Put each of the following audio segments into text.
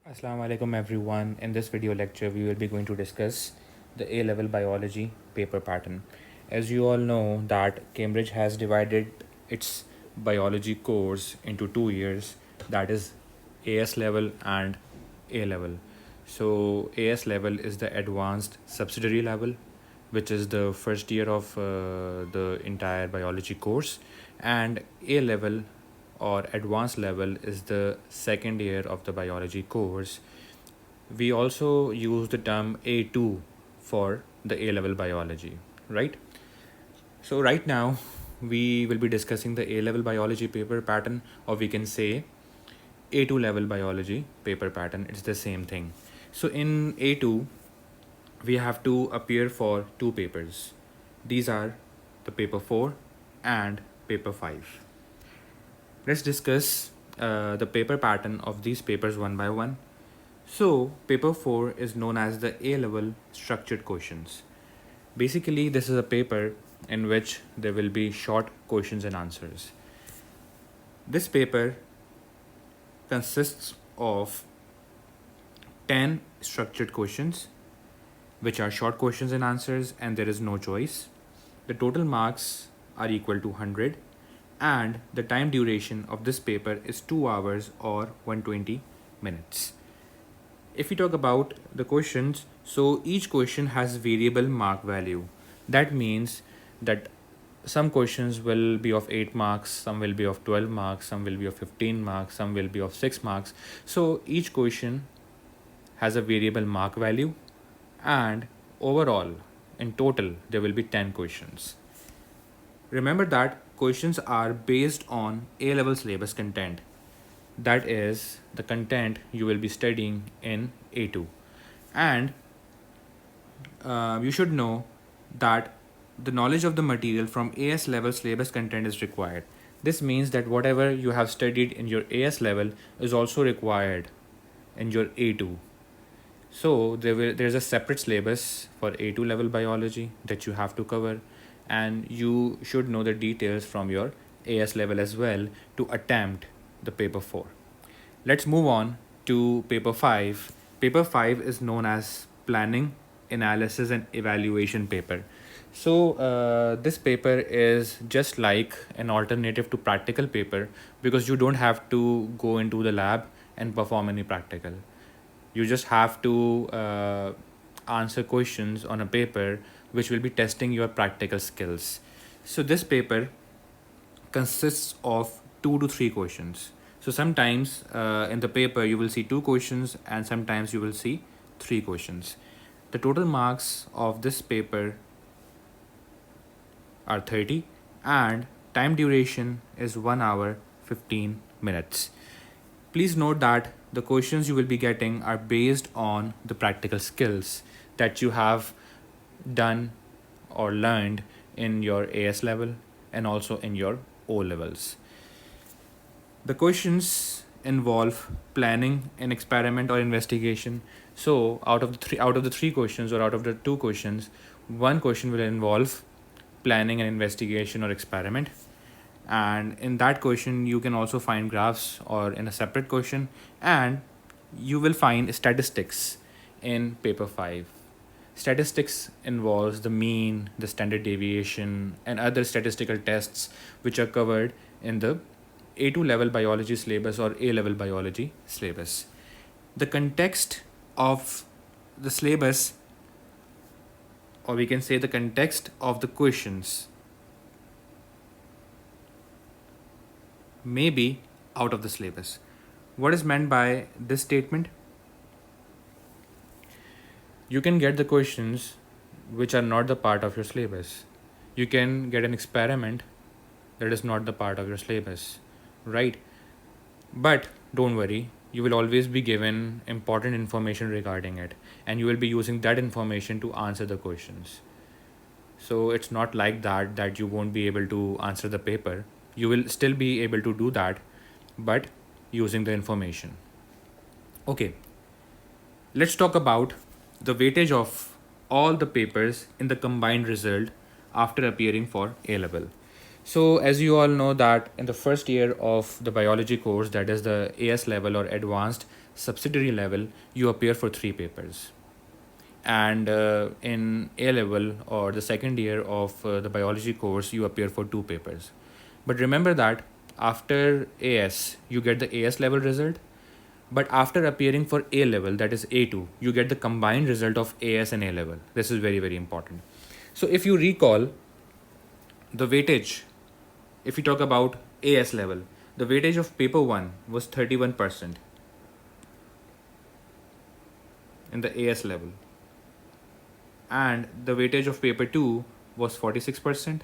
Assalamu alaikum everyone. In this video lecture we will be going to discuss the A-level biology paper pattern. As you all know that Cambridge has divided its biology course into 2 years, that is AS level and A level. So AS level is the advanced subsidiary level, which is the first year of the entire biology course, and A level or advanced level is the second year of the biology course. We also use the term A2 for the A level biology, right? So, right now, we will be discussing the A level biology paper pattern, or we can say A2 level biology paper pattern. It's the same thing. So, in A2, we have to appear for two papers. These are the paper 4 and paper 5. Let's discuss the paper pattern of these papers one by one. So, paper 4 is known as the A level structured questions. Basically, this is a paper in which there will be short questions and answers. This paper consists of 10 structured questions, which are short questions and answers, and there is no choice. The total marks are equal to 100, and the time duration of this paper is 2 hours or 120 minutes. If we talk about the questions, so each question has variable mark value. That means that some questions will be of 8 marks, some will be of 12 marks, some will be of 15 marks, some will be of 6 marks. So each question has a variable mark value, and overall, in total, there will be 10 questions. Remember that questions are based on A level syllabus content. That is the content you will be studying in A2. And you should know that the knowledge of the material from AS level syllabus content is required. This means that whatever you have studied in your AS level is also required in your A2. So there's a separate syllabus for A2 level biology that you have to cover, and you should know the details from your AS level as well to attempt the paper 4. Let's move on to paper 5. Paper 5 is known as planning, analysis and evaluation paper. So this paper is just like an alternative to practical paper because you don't have to go into the lab and perform any practical. You just have to answer questions on a paper which will be testing your practical skills. So this paper consists of 2 to 3 questions. So sometimes in the paper you will see 2 questions and sometimes you will see 3 questions. The total marks of this paper are 30 and time duration is 1 hour 15 minutes. Please note that the questions you will be getting are based on the practical skills that you have done or learned in your AS level and also in your O levels. The questions involve planning an experiment or investigation. So out of the three questions or out of the 2 questions, one question will involve planning an investigation or experiment, and in that question you can also find graphs or in a separate question, and you will find statistics in paper 5. Statistics involves the mean, the standard deviation and other statistical tests which are covered in the A2 level biology syllabus or A level biology syllabus. The context of the syllabus, or we can say the context of the questions, may be out of the syllabus. What is meant by this statement? You can get the questions which are not the part of your syllabus. You can get an experiment that is not the part of your syllabus, right? But don't worry, you will always be given important information regarding it, and you will be using that information to answer the questions. So it's not like that you won't be able to answer the paper. You will still be able to do that, but using the information. Okay, let's talk about the weightage of all the papers in the combined result after appearing for A level. So as you all know that in the first year of the biology course, that is the AS level or advanced subsidiary level, you appear for 3 papers. And in A level or the second year of the biology course, you appear for 2 papers. But remember that after AS, you get the AS level result. But after appearing for A level, that is A2, you get the combined result of AS and A level. This is very, very important. So if you recall the weightage, if we talk about AS level, the weightage of paper 1 was 31% in the AS level, and the weightage of paper 2 was 46%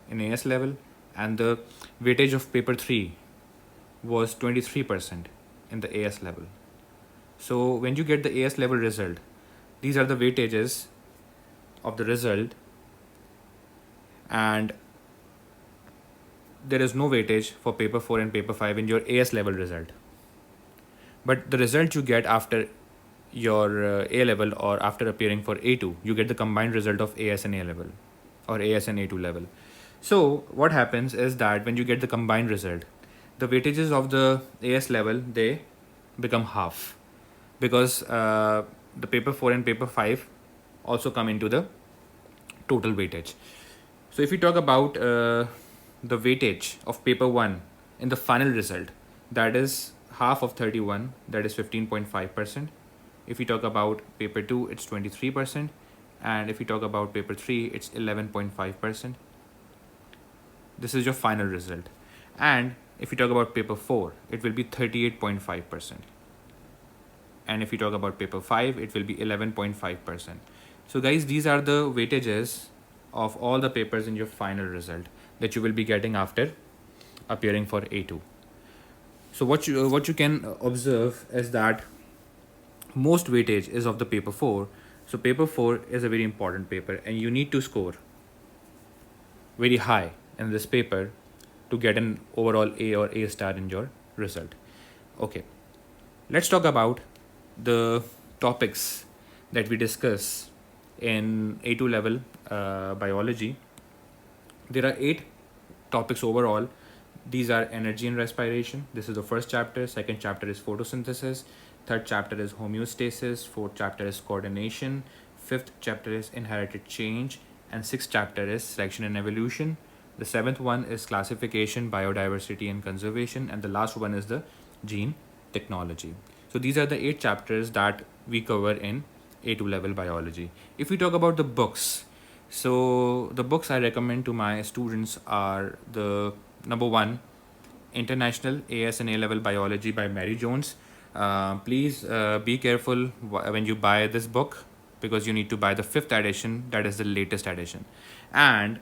in AS level, and the weightage of paper 3 was 23% in the AS level. So when you get the AS level result, these are the weightages of the result, and there is no weightage for paper 4 and paper 5 in your AS level result. But the result you get after your A level or after appearing for A2, you get the combined result of AS and A level or AS and A2 level. So what happens is that when you get the combined result, the weightages of the AS level, they become half, because the paper 4 and paper 5 also come into the total weightage. So if we talk about the weightage of paper 1 in the final result, that is half of 31, that is 15.5%. If we talk about paper 2, it's 23%, and if we talk about paper 3, it's 11.5%. This is your final result. And if we talk about paper 4, it will be 38.5%. And if we talk about paper 5, it will be 11.5%. So guys, these are the weightages of all the papers in your final result that you will be getting after appearing for A2. So what you can observe is that most weightage is of the paper 4. So paper 4 is a very important paper, and you need to score very high in this paper to get an overall A or A star in your result. Okay, let's talk about the topics that we discuss in A2 level biology. There are 8 topics overall. These are energy and respiration. This is the first chapter. Second chapter is photosynthesis. Third chapter is homeostasis. Fourth chapter is coordination. Fifth chapter is inherited change. And sixth chapter is selection and evolution. The seventh one is classification, biodiversity and conservation. And the last one is the gene technology. So these are the 8 chapters that we cover in A2 level biology. If we talk about the books, so the books I recommend to my students are the number 1, International AS and A level biology by Mary Jones. Please be careful when you buy this book, because you need to buy the 5th edition, that is the latest edition. And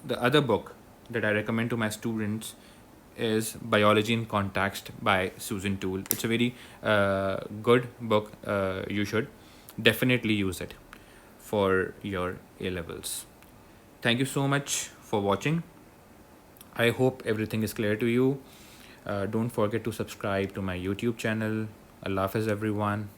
the other book that I recommend to my students is Biology in Context by Susan Toole. It's a very good book. You should definitely use it for your A levels. Thank you so much for watching. I hope everything is clear to you. Don't forget to subscribe to my YouTube channel. Allah Hafiz everyone.